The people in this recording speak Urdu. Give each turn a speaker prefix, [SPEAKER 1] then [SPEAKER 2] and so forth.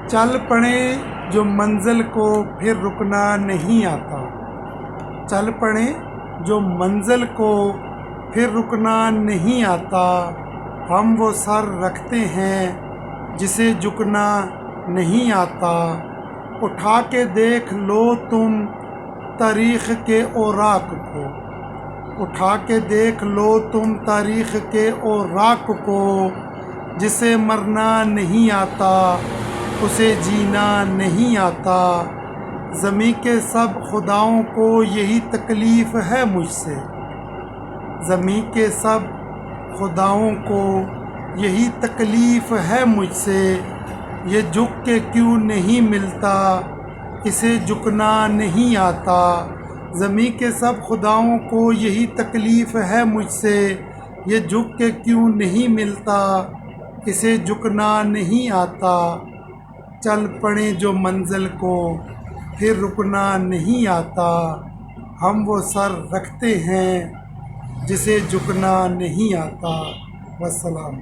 [SPEAKER 1] چل پڑے جو منزل کو پھر رکنا نہیں آتا، چل پڑے جو منزل کو پھر رکنا نہیں آتا، ہم وہ سر رکھتے ہیں جسے جھکنا نہیں آتا، اٹھا کے دیکھ لو تم تاریخ کے اوراق کو، اٹھا کے دیکھ لو تم تاریخ کے اوراق کو، جسے مرنا نہیں آتا اسے جینا نہیں آتا، زمیں کے سب خداؤں کو یہی تکلیف ہے مجھ سے، زمیں کے سب خداؤں کو یہی تکلیف ہے مجھ سے، یہ جھک کے کیوں نہیں ملتا اسے جھکنا نہیں آتا، زمیں کے سب خداؤں کو یہی تکلیف ہے مجھ سے، یہ جھک کے کیوں نہیں ملتا اسے جھکنا نہیں آتا، چل پڑیں جو منزل کو پھر رکنا نہیں آتا، ہم وہ سر رکھتے ہیں جسے جھکنا نہیں آتا۔ والسلام۔